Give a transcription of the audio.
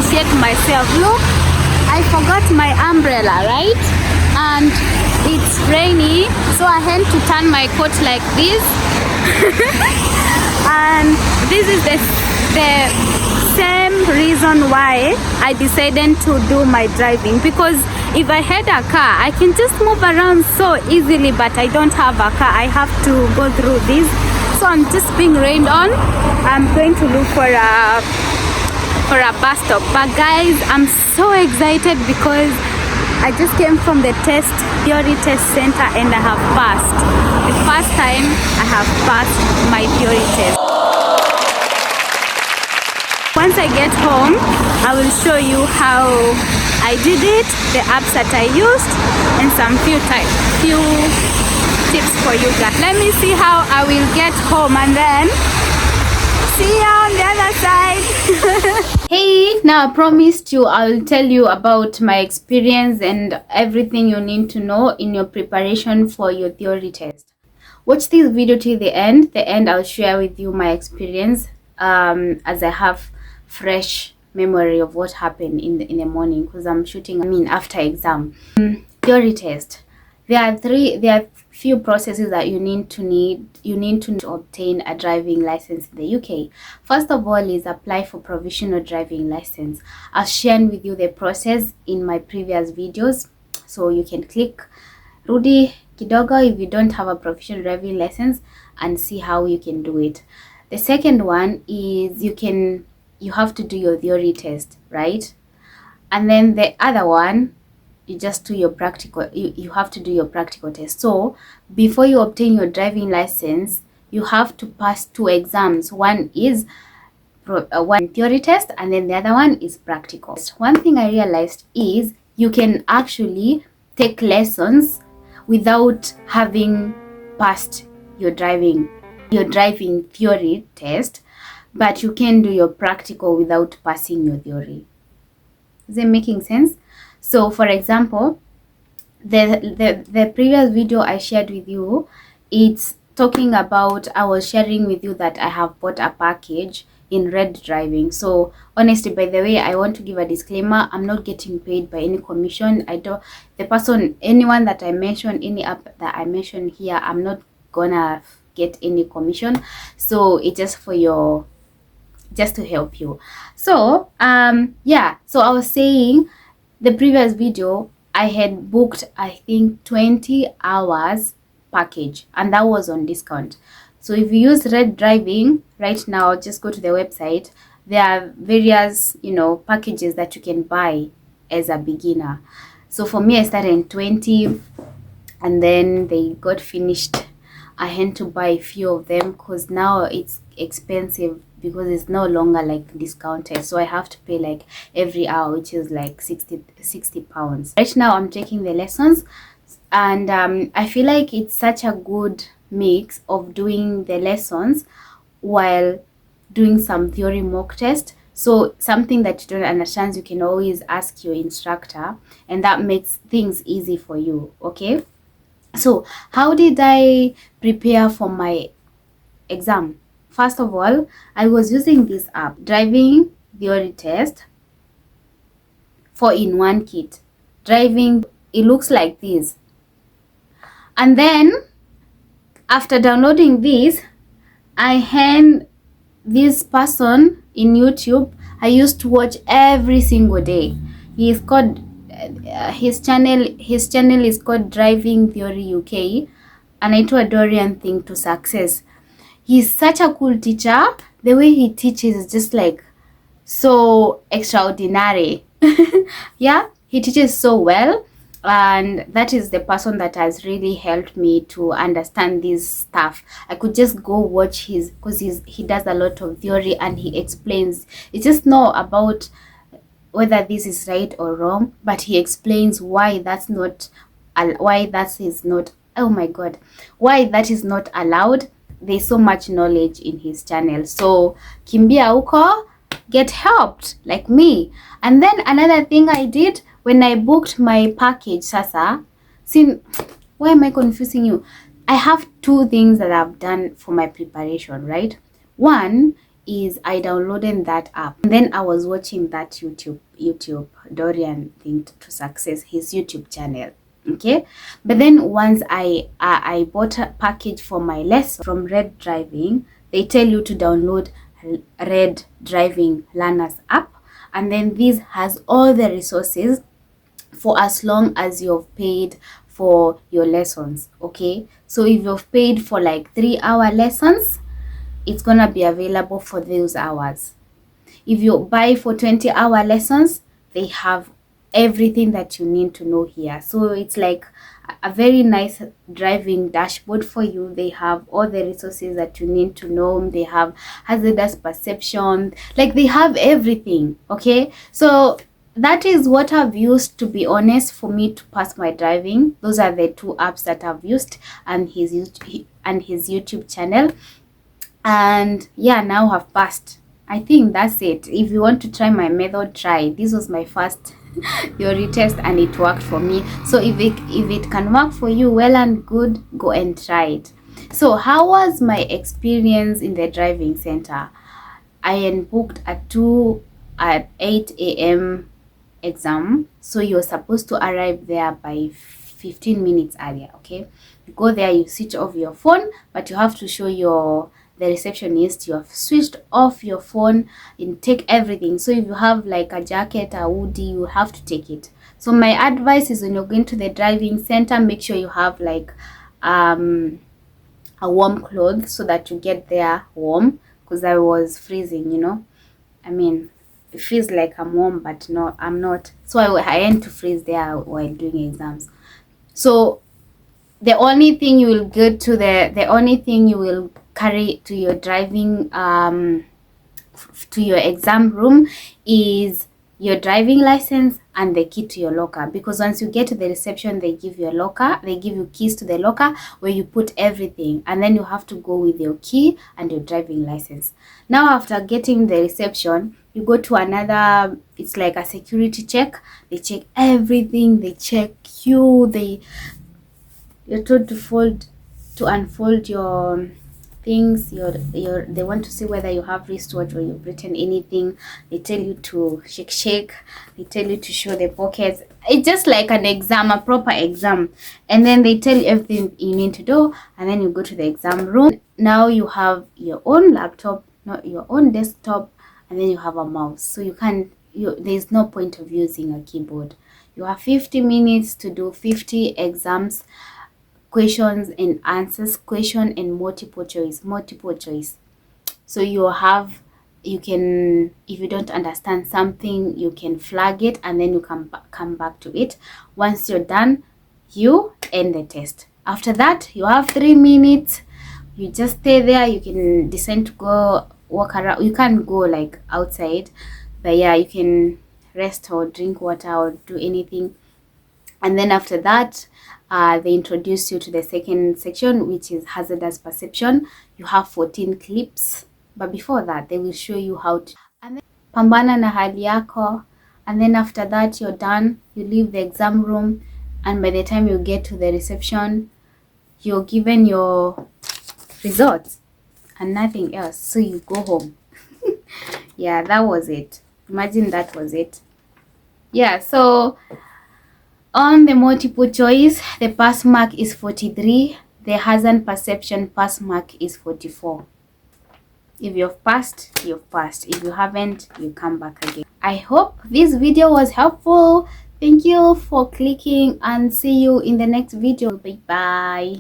appreciate myself. Look, I forgot my umbrella, right? And it's rainy, so I had to turn my coat like this. And this is the same reason why I decided to do my driving, because if I had a car I can just move around so easily, but I don't have a car. I have to go through this, so I'm just being rained on. I'm going to look for a bus stop. But guys, I'm so excited because I just came from the theory test center and I have passed. The first time I have passed my theory test. Once I get home, I will show you how I did it, the apps that I used, and some few tips for you guys. Let me see how I will get home and then see you on the other side. Hey, now I promised you I will tell you about my experience and everything you need to know in your preparation for your theory test. Watch this video till the end. I'll share with you my experience as I have fresh memory of what happened in the morning, because I'm shooting after exam. Theory test. There are few processes that you need to obtain a driving license in the UK. First of all is apply for provisional driving license. I've shared with you the process in my previous videos, so you can click Rudi kidogo if you don't have a provisional driving license and see how you can do it. The second one is you have to do your theory test, right? And then the other one, you just do your practical. You have to do your practical test. So before you obtain your driving license, you have to pass 2 exams. One is one theory test, and then the other one is practical. One thing I realized is you can actually take lessons without having passed your driving theory test, but you can do your practical without passing your theory. Is it making sense? So for example, the previous video I shared with you, it's talking about, I was sharing with you that I have bought a package in red driving. So honestly, by the way, I want to give a disclaimer. I'm not getting paid by any commission. Anyone that I mention, any app that I mention here, I'm not gonna get any commission. So it's just to help you. So so I was saying, the previous video I had booked, I think 20 hours package, and that was on discount. So if you use red driving right now, just go to the website. There are various packages that you can buy as a beginner. So for me, I started in 20 and then they got finished. I had to buy a few of them because now it's expensive, because it's no longer like discounted, so I have to pay like every hour, which is like 60 pounds. Right now I'm taking the lessons, and I feel like it's such a good mix of doing the lessons while doing some theory mock test. So something that you don't understand, you can always ask your instructor, and that makes things easy for you. Okay, so how did I prepare for my exam? First of all, I was using this app, Driving Theory Test 4-in-1 kit. Driving, it looks like this. And then after downloading this, I had this person in YouTube I used to watch every single day. He is called his channel is called Driving Theory UK, anaitwa Dorian Thing to Success. He's such a cool teacher. The way he teaches is just like so extraordinary. Yeah, he teaches so well, and that is the person that has really helped me to understand this stuff. I could just go watch because he does a lot of theory and he explains. It's just not about whether this is right or wrong, but he explains why that is not allowed. There's so much knowledge in his channel. So kimbia uko, get helped like me. And then another thing I did when I booked my package, why am I confusing you? I have 2 things that I've done for my preparation, right? One is I downloaded that app, and then I was watching that YouTube Dorian thing to success, his YouTube channel. Okay, but then once I bought a package for my lesson from Red Driving, they tell you to download Red Driving Learners app, and then this has all the resources for as long as you've paid for your lessons. Okay, so if you've paid for like 3-hour lessons, it's gonna be available for those hours. If you buy for 20-hour lessons, they have everything that you need to know here. So it's like a very nice driving dashboard for you. They have all the resources that you need to know. They have hazardous perception, like they have everything. Okay, so that is what I've used, to be honest, for me to pass my driving. Those are the 2 apps that I've used, and his YouTube channel. And yeah, now I've passed. I think that's it. If you want to try my method, try. This was my first theory test and it worked for me. So if it can work for you, well and good, go and try it. So how was my experience in the driving center? I booked at 8 a.m. exam, so you're supposed to arrive there by 15 minutes earlier. Okay, you go there, you switch off your phone, but you have to show the receptionist you have switched off your phone and take everything. So if you have like a jacket, a hoodie, you have to take it. So my advice is, when you're going to the driving center, make sure you have like a warm clothes so that you get there warm, because I was freezing, you know. I mean, it feels like I'm warm, but no, I'm not. So I end to freeze there while doing exams. So the only thing you will get to the only thing you will carry to your driving to your exam room is your driving license and the key to your locker, because once you get to the reception, they give you a locker, they give you keys to the locker where you put everything, and then you have to go with your key and your driving license. Now after getting the reception, you go to another, it's like a security check. They check everything, they check you, you're told to unfold your things, they want to see whether you have wristwatch or you've written anything. They tell you to shake, they tell you to show the pockets. It's just like an exam, a proper exam. And then they tell you everything you need to do, and then you go to the exam room. Now you have your own laptop, not your own desktop, and then you have a mouse, so there's no point of using a keyboard. You have 50 minutes to do 50 exams, questions and answers, question and multiple choice. So you can, if you don't understand something, you can flag it and then you can come back to it. Once you're done, you end the test. After that, you have 3 minutes. You just stay there. You can decide to go walk around. You can't go like outside, but yeah, you can rest or drink water or do anything. And then after that, they introduce you to the second section, which is hazardous perception. You have 14 clips, but before that, they will show you how to, and then pambana na hali yako. And then after that, you're done. You leave the exam room, and by the time you get to the reception, you're given your results and nothing else. So you go home. Yeah, that was it. Imagine that was it. Yeah, so on the multiple choice, the pass mark is 43. The hazard perception pass mark is 44. If you've passed, you've passed. If you haven't, you come back again. I hope this video was helpful. Thank you for clicking, and see you in the next video. Bye bye.